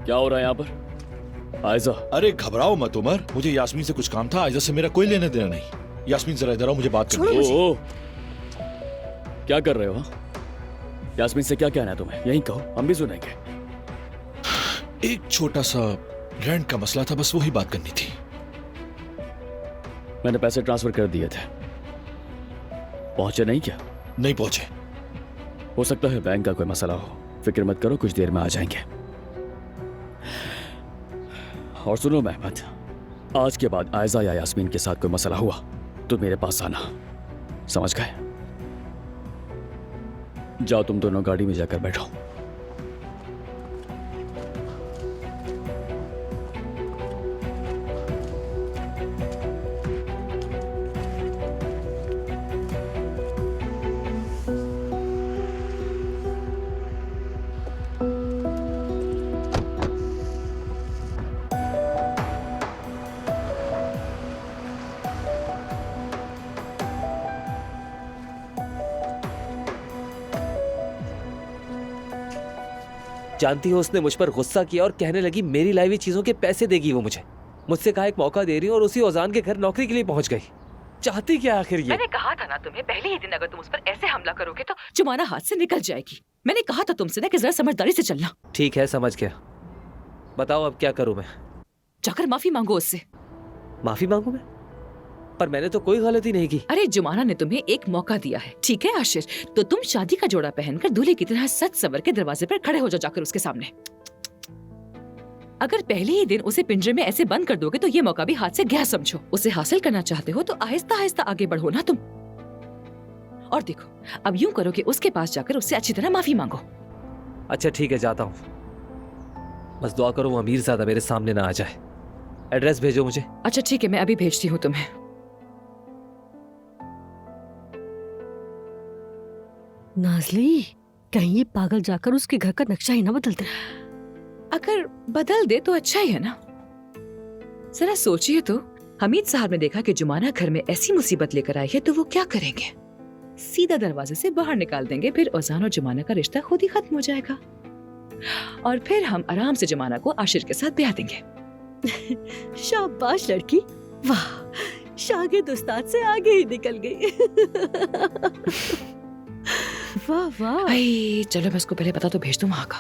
क्या हो रहा है यहाँ पर? आयजा, अरे घबराओ मत उमर, मुझे यास्मीन से कुछ काम था। आयजा से मेरा कोई लेना देना नहीं। यास्मीन जरा इधर आओ, मुझे बात करनी है। ओ, क्या कर रहे हो? यास्मीन से क्या कहना है तुम्हें? यहीं कहो, हम भी सुनेंगे। एक छोटा सा रेंट का मसला था, बस वही बात करनी थी। मैंने पैसे ट्रांसफर कर दिए थे, पहुंचे नहीं क्या? नहीं पहुंचे। हो सकता है बैंक का कोई मसला हो। फिक्र मत करो, कुछ देर में आ जाएंगे। और सुनो महमद, आज के बाद आयजा या यास्मीन के साथ कोई मसला हुआ तो मेरे पास आना, समझ गए? जाओ तुम दोनों गाड़ी में जाकर बैठो। जानती हो, उसने मुझ पर गुस्सा किया और कहने लगी मेरी लाई हुई चीजों के पैसे देगी वो मुझे। मुझसे कहा एक मौका दे रही हूँ और उसी ओजान के घर नौकरी के लिए पहुंच गई। चाहती क्या आखिर ये? मैंने कहा था ना तुम्हें, पहले ही दिन अगर तुम उस पर ऐसे हमला करोगे तो जुमाना हाथ से निकल जाएगी। मैंने कहा था तुमसे ना कि जरा समझदारी से चलना। ठीक है, समझ गया। बताओ अब क्या करूं मैं? जाकर माफी मांगो उससे। माफी मांगू मैं? पर मैंने तो कोई गलती नहीं की। अरे जुमाना ने तुम्हें एक मौका दिया है, ठीक है आशिर? तो तुम शादी का जोड़ा पहनकर दूल्हे की तरह सच सवर के दरवाजे पर खड़े हो जाओ जाकर उसके सामने। अगर पहले ही दिन उसे पिंजरे में ऐसे बंद कर दोगे तो ये मौका भी हाथ से गया समझो। उसे हासिल करना चाहते हो तो आहिस्ता आहिस्ता आगे बढ़ो ना तुम। और देखो, अब यूं करो कि उसके पास जाकर उससे अच्छी तरह माफी मांगो। अच्छा ठीक है, जाता हूँ। बस दुआ करो वो अमीरजादा मेरे सामने ना आ जाए। एड्रेस भेजो मुझे। अच्छा ठीक है, मैं अभी भेजती हूँ तुम्हें। नाज़ली, कहीं ये पागल जाकर उसके घर का नक्शा ही ना बदल दे। अगर बदल दे तो अच्छा ही है ना। जरा सोचिए तो, हमीद साहब ने देखा कि जुमाना घर में ऐसी मुसीबत लेकर आई है तो वो क्या करेंगे? सीधा दरवाजे से बाहर निकाल देंगे, फिर ओजान और जुमाना का रिश्ता खुद ही खत्म हो जाएगा और फिर हम आराम से जुमाना को आशिर के साथ ब्याह देंगे। शाबाश लड़की, वाह, शागिर्द उस्ताद से आगे ही निकल गई। वाह वाह। चलो मैं उसको पहले पता तो भेज दूं वहां का।